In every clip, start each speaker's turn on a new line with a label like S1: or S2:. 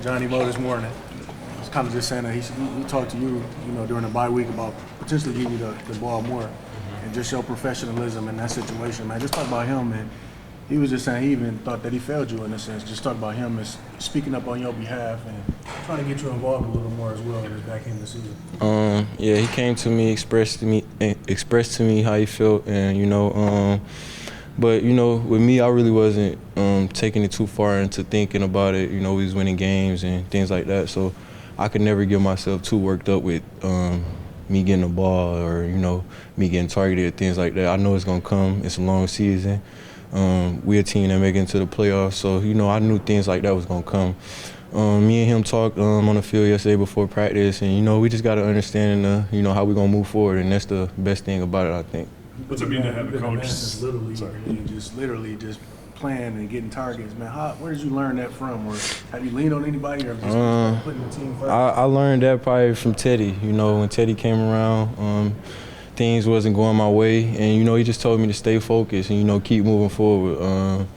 S1: with Johnny Moe this morning. He's kind of just saying that he talked to you, during the bye week about potentially giving you the ball more and just your professionalism in that situation, man. Just talk about him, and he was just saying he even thought that he failed you in a sense. Just talk about him as speaking up on your behalf and trying to get you involved a little more as well in this back end of the season.
S2: Yeah, he came to me, expressed to me how he felt, and but with me, I really wasn't taking it too far into thinking about it. We was winning games and things like that, so I could never get myself too worked up with me getting the ball or me getting targeted, things like that. I know it's gonna come. It's a long season. We're a team that make it into the playoffs, so I knew things like that was gonna come. Me and him talked on the field yesterday before practice, and we just got to understand how we're gonna move forward, and that's the best thing about it, I think.
S3: What's it mean to have a coach?
S1: Literally just playing and getting targets, man. Where did you learn that from, or have you leaned on anybody, or just putting the team first?
S2: I learned that probably from Teddy. When Teddy came around. Things wasn't going my way, and he just told me to stay focused and keep moving forward.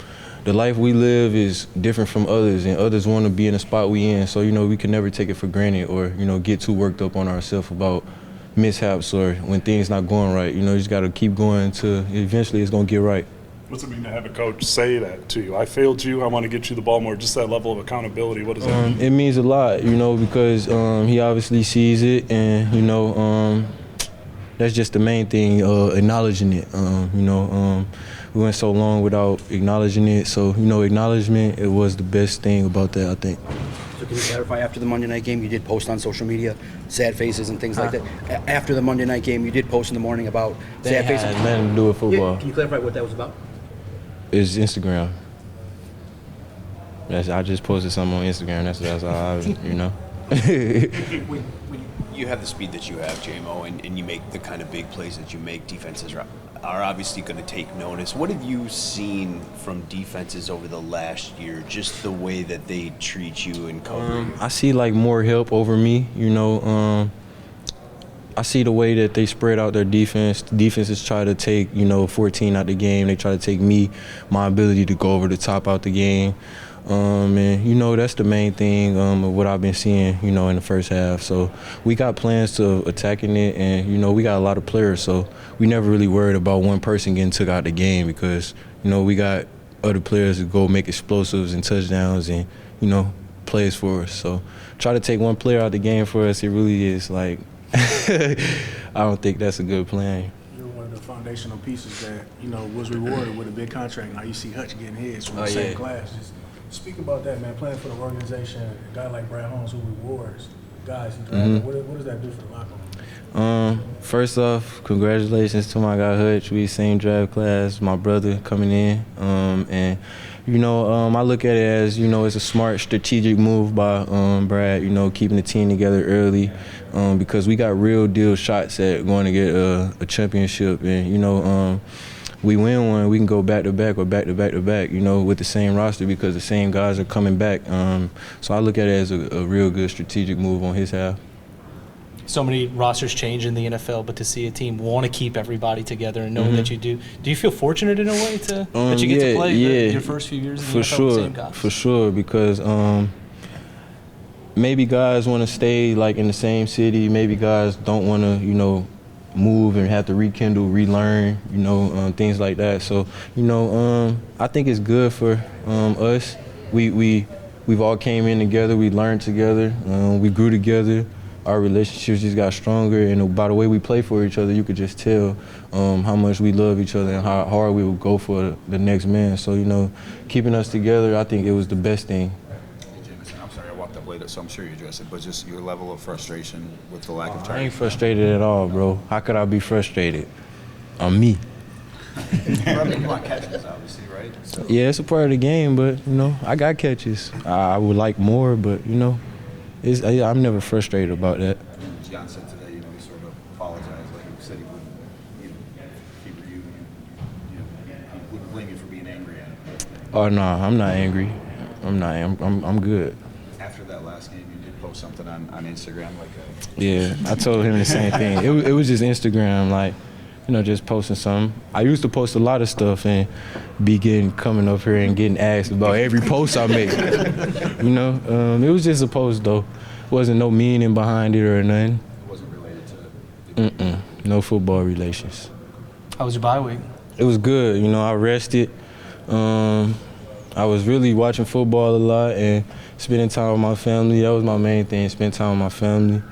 S2: The life we live is different from others, and others want to be in the spot we in, so we can never take it for granted or get too worked up on ourselves about mishaps or when things not going right. You just got to keep going to eventually it's gonna get right.
S3: What's it mean to have a coach say that to you? I failed you, I want to get you the ball more, just that level of accountability. What does that mean?
S2: It means a lot, because he obviously sees it, and that's just the main thing, acknowledging it. We went so long without acknowledging it, so acknowledgement, it was the best thing about that, I think.
S4: So can you clarify, after the Monday night game, you did post on social media sad faces and things like that. After the Monday night game, you did post in the morning about sad faces.
S2: It had nothing to do with football.
S4: Yeah, can you clarify what that was about?
S2: It's Instagram. I just posted something on Instagram. That's all
S5: When you have the speed that you have, J-Mo, and you make the kind of big plays that you make, defenses are obviously going to take notice. What have you seen from defenses over the last year, just the way that they treat you and cover you?
S2: I see more help over me, I see the way that they spread out their defense. The defenses try to take, 14 out the game. They try to take my ability to go over the top out the game. And, that's the main thing of what I've been seeing, in the first half. So we got plans to attacking it, and, we got a lot of players. So we never really worried about one person getting took out the game because, we got other players to go make explosives and touchdowns and, plays for us. So try to take one player out the game for us, it really is I don't think that's a good plan.
S1: You're one of the foundational pieces that, was rewarded with a big contract. Now you see Hutch getting his from the same class. Just speak about that, man, playing for the organization, a guy like Brad Holmes who rewards guys. What does that do for the locker room?
S2: First off, congratulations to my guy Hutch. We same draft class, my brother coming in. And I look at it as, it's a smart strategic move by Brad, keeping the team together early because we got real deal shots at going to get a championship. And, we win one, we can go back-to-back or back-to-back-to-back, with the same roster because the same guys are coming back. So I look at it as a real good strategic move on his half.
S6: So many rosters change in the NFL, but to see a team want to keep everybody together and knowing that you do you feel fortunate in a way that you get to play your first few years in the NFL with the same guys? For sure, because maybe guys want to stay in the same city. Maybe guys don't want to, move and have to rekindle, relearn, things like that. So, I think it's good for us. We've all came in together. We learned together. We grew together. Our relationships just got stronger, and by the way we play for each other, you could just tell how much we love each other and how hard we would go for the next man. So, keeping us together, I think it was the best thing.
S7: Jameson, I'm sorry I walked up later, so I'm sure you addressed it, but just your level of frustration with the lack of time.
S2: I ain't frustrated at all, bro. How could I be frustrated? I'm me.
S5: You want catches, obviously, right? So.
S2: Yeah, it's a part of the game, but, I got catches. I would like more, but, I'm never frustrated about that.
S7: John said today, he sort of apologized, he said he wouldn't, if he were you, he wouldn't blame you for being angry at him.
S2: Oh no, I'm not angry. I'm good.
S7: After that last game, you did post something on Instagram,
S2: Yeah, I told him the same thing. It was just Instagram,
S6: just posting something. I used to post a lot of stuff and coming up here and getting asked about every post I make. It was just a post though. Wasn't no meaning behind it or nothing.
S7: It wasn't related to.
S6: No football relations.
S8: How was your bye week?
S6: It was good. I rested. I was really watching football a lot and spending time with my family. That was my main thing, spend time with my family.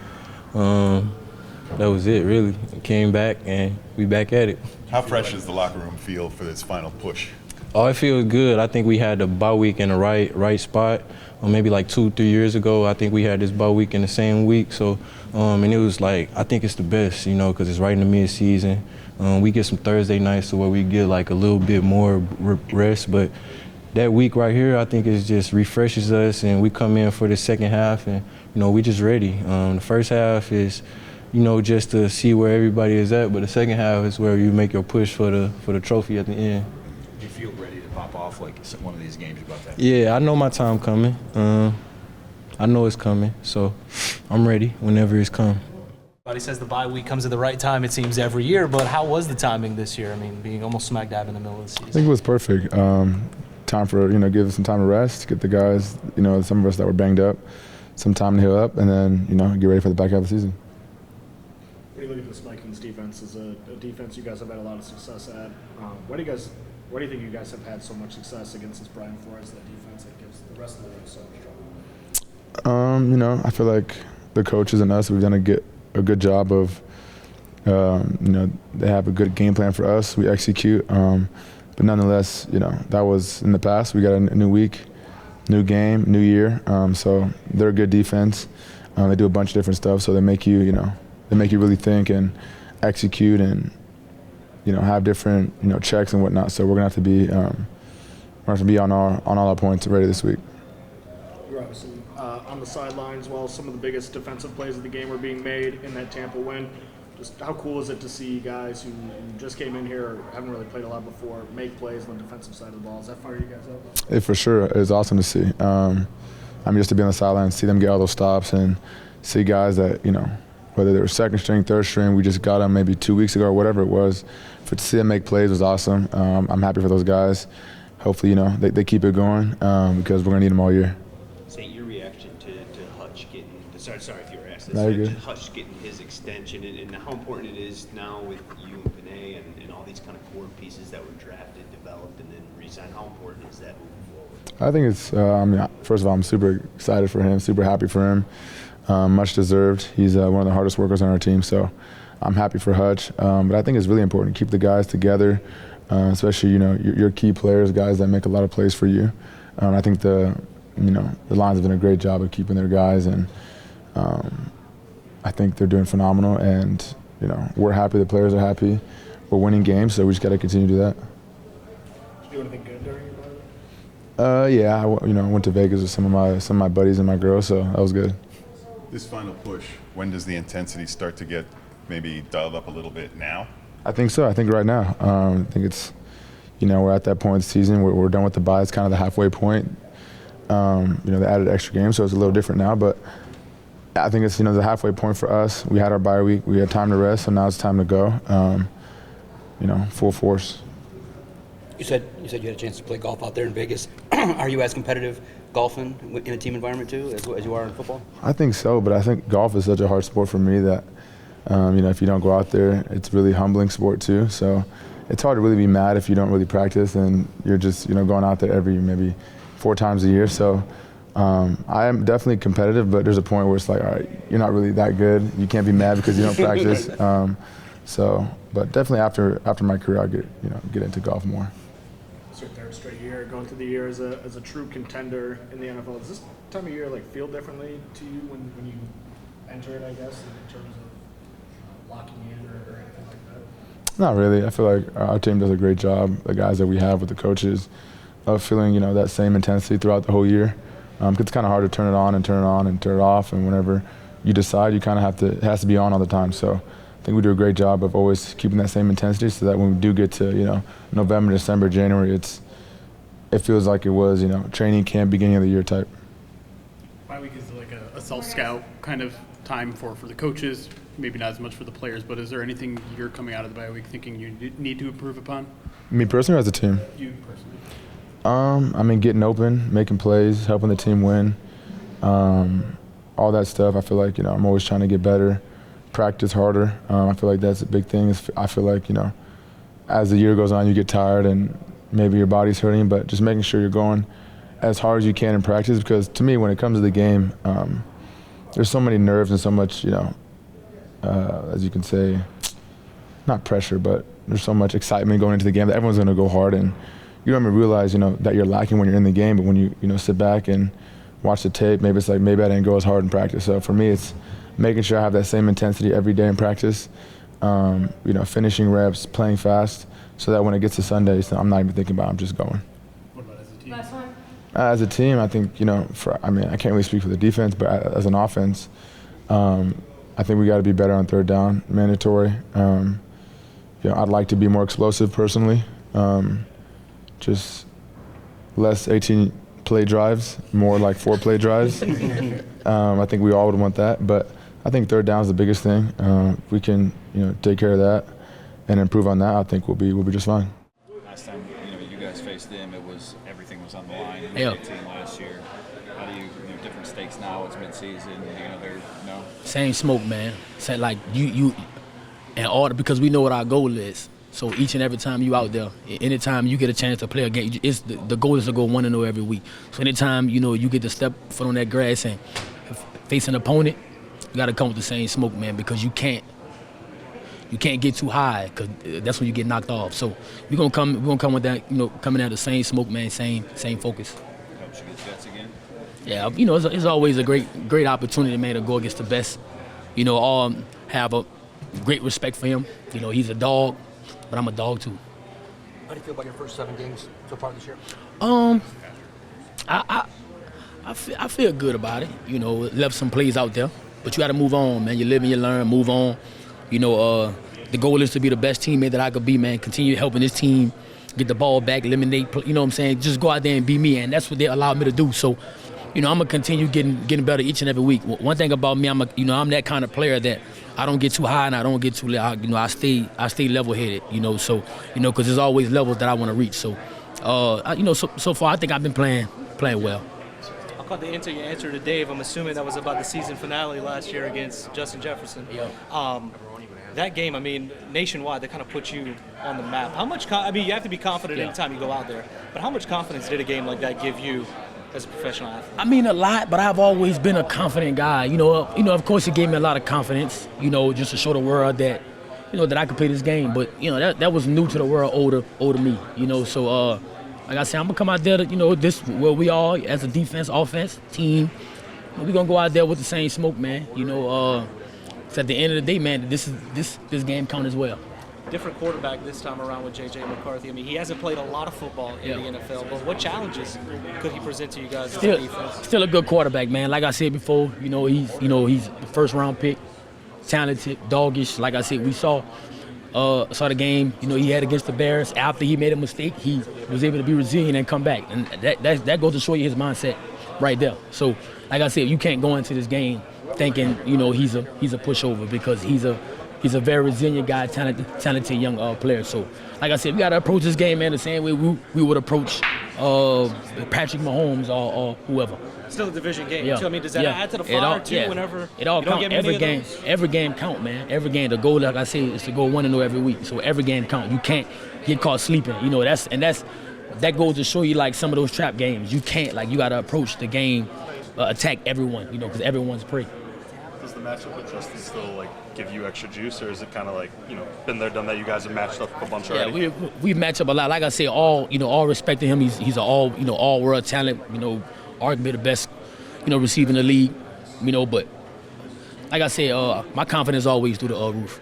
S6: That was it, really. Came back, and we back at it.
S9: How fresh does the locker room feel for this final push?
S6: Oh, it feels good. I think we had the bye week in the right spot. Maybe like 2-3 years ago, I think we had this bye week in the same week. So, and it was like, I think it's the best, because it's right in the mid-season. We get some Thursday nights to where we get like a little bit more rest, but that week right here, I think it just refreshes us, and we come in for the second half, and we just ready. The first half is, just to see where everybody is at, but the second half is where you make your push for the trophy at the end.
S7: Do you feel ready to pop off like one of these games you're about to have?
S6: Yeah, I know my time coming. I know it's coming, so I'm ready whenever it's come.
S8: Everybody says the bye week comes at the right time, it seems, every year, but how was the timing this year? I mean, being almost smack dab in the middle of the season.
S10: I think it was perfect. Time for, give us some time to rest, get the guys, some of us that were banged up, some time to heal up, and then, get ready for the back half of the season.
S1: When you look at this Vikings defense, as a defense you guys have had a lot of success at, why do you think you guys have had so much success against this Brian Flores, that defense that gives the rest of the league so much trouble?
S10: I feel like the coaches and us, we've done a good job of, they have a good game plan for us. We execute, but nonetheless, that was in the past. We got a new week, new game, new year. So they're a good defense. They do a bunch of different stuff, so they make you, they make you really think and execute and, have different, checks and whatnot. So we're gonna have to be on all our points ready this week.
S1: You're obviously on the sidelines while some of the biggest defensive plays of the game were being made in that Tampa win. Just how cool is it to see guys who just came in here or haven't really played a lot before make plays on the defensive side of the ball? Does that fire you guys up?
S10: For sure. It was awesome to see. Just to be on the sideline, see them get all those stops and see guys that, whether they were second string, third string, we just got them maybe 2 weeks ago or whatever it was. To see them make plays was awesome. I'm happy for those guys. Hopefully, they keep it going because we're going to need them all year.
S5: St, your reaction to Hutch getting – sorry if you were asked
S10: No, you're
S5: this.
S10: good.
S5: Hutch getting his extension and how important it is now with you and Panay and all these kind of core pieces that were drafted, developed, and then re-signed. How important is that moving forward?
S10: I think it's first of all, I'm super excited for him, super happy for him. Much deserved. He's one of the hardest workers on our team, so I'm happy for Hutch. But I think it's really important to keep the guys together, especially your key players, guys that make a lot of plays for you. I think the Lions have done a great job of keeping their guys, and I think they're doing phenomenal. And we're happy. The players are happy. We're winning games, so we just got to continue to do that.
S1: Did you do anything good during your bye week?
S10: Yeah, I went to Vegas with some of my buddies and my girls, so that was good.
S9: This final push, when does the intensity start to get maybe dialed up a little bit now?
S10: I think so. I think right now. I think it's, we're at that point of the season. We're done with the bye. It's kind of the halfway point. They added extra games, so it's a little different now. But I think it's, the halfway point for us. We had our bye week. We had time to rest, so now it's time to go, full force.
S4: You said you had a chance to play golf out there in Vegas. Are you as competitive golfing in a team environment too as you are in football?
S10: I think so, but I think golf is such a hard sport for me that, if you don't go out there, it's a really humbling sport too. So it's hard to really be mad if you don't really practice and you're just, going out there every maybe 4 times a year. So I am definitely competitive, but there's a point where it's like, all right, you're not really that good. You can't be mad because you don't practice. But definitely after my career, I'll get into golf more.
S1: It's your third straight year going through the year as a true contender in the NFL. Does this time of year feel differently to you when you enter it, I guess, in terms of locking in or anything like that?
S10: Not really. I feel like our team does a great job, the guys that we have with the coaches, of feeling, that same intensity throughout the whole year. It's kind of hard to turn it on and turn it off, and whenever you decide, you kind of it has to be on all the time. So I think we do a great job of always keeping that same intensity so that when we do get to, November, December, January, it feels like it was, training camp, beginning of the year type.
S1: Finally
S11: week is like a self-scout kind of time for the coaches, maybe not as much for the players, but is there anything you're coming out of the bye week thinking you need to improve upon?
S10: Me personally or as a team?
S11: You personally.
S10: I mean, getting open, making plays, helping the team win, all that stuff. I feel like, I'm always trying to get better, practice harder. I feel like that's a big thing. I feel like, as the year goes on, you get tired and maybe your body's hurting, but just making sure you're going as hard as you can in practice, because to me, when it comes to the game, there's so many nerves and so much, as you can say, not pressure, but there's so much excitement going into the game that everyone's going to go hard, and you don't even realize, that you're lacking when you're in the game, but when you sit back and watch the tape, maybe it's like, maybe I didn't go as hard in practice. So for me, it's making sure I have that same intensity every day in practice, finishing reps, playing fast, so that when it gets to Sundays, I'm not even thinking about it, I'm just going.
S11: What about as a team?
S12: Last one.
S10: As a team, I think, I can't really speak for the defense, but as an offense, I think we got to be better on third down, mandatory. I'd like to be more explosive personally, just less 18-play drives, more like 4-play drives. I think we all would want that, but I think third down is the biggest thing. If we can, take care of that and improve on that, I think we'll be just fine.
S7: Last time, you guys faced them, everything was on the line in the 18 last year. How do you different stakes now? It's mid-season.
S13: Same smoke, man. Say like you in order, because we know what our goal is. So each and every time you out there, anytime you get a chance to play a game, the goal is to go 1-0 every week. So anytime you get to step foot on that grass and face an opponent, you got to come with the same smoke, man, because you can't get too high, because that's when you get knocked off. So we're gonna come with that, coming out the same smoke, man, same focus.
S7: Helps you get Jets again.
S13: Yeah, it's always a great opportunity, man, to go against the best. All have a great respect for him. He's a dog, but I'm a dog too.
S4: How do you feel about your first 7 games so far this year?
S13: I feel good about it. Left some plays out there, but you got to move on, man. You live and you learn, move on. The goal is to be the best teammate that I could be, man. Continue helping this team get the ball back, eliminate. You know what I'm saying? Just go out there and be me, and that's what they allowed me to do. So, I'm gonna continue getting better each and every week. One thing about me, I'm that kind of player that I don't get too high and I don't get too low. I stay level-headed. So because there's always levels that I want to reach. So, so far I think I've been playing well.
S8: I caught the your answer to Dave. I'm assuming that was about the season finale last year against Justin Jefferson.
S13: Yeah.
S8: That game, nationwide, that kind of put you on the map. How much? You have to be confident anytime you go out there. But how much confidence did a game like that give you as a professional athlete?
S13: A lot, but I've always been a confident guy. Of course, it gave me a lot of confidence. Just to show the world that, that I could play this game. But that was new to the world, older me. So like I said, I'm gonna come out there to, this where we all as a defense, offense team. We're gonna go out there with the same smoke, man. So at the end of the day, man, this game count as well.
S8: Different quarterback this time around with J.J. McCarthy. He hasn't played a lot of football in the NFL, but what challenges could he present to you guys as a defense?
S13: Still a good quarterback, man. Like I said before, he's the first round pick, talented, doggish. Like I said, we saw the game, he had against the Bears. After he made a mistake, he was able to be resilient and come back, and that goes to show you his mindset right there. So, like I said, you can't go into this game thinking he's a pushover, because he's a very resilient guy, talented young player. So, like I said, we got to approach this game, man, the same way we would approach Patrick Mahomes or whoever.
S8: Still a division game,
S13: yeah.
S8: too. Does that add to the fire, too, whenever
S13: it all
S8: you don't
S13: count.
S8: get many of those?
S13: Every game count, man. Every game. The goal, like I said, is to go 1-0 every week. So every game count. You can't get caught sleeping. That goes to show you, like, some of those trap games. You can't, you got to approach the game, attack everyone, because everyone's prey.
S3: Does the matchup with Justin still give you extra juice, or is it kind of been there, done that? You guys have matched up a bunch already.
S13: Yeah, we match up a lot. Like I said, all respect to him. He's an all world talent. Arguably the best receiver in the league. But like I said, my confidence always through the roof.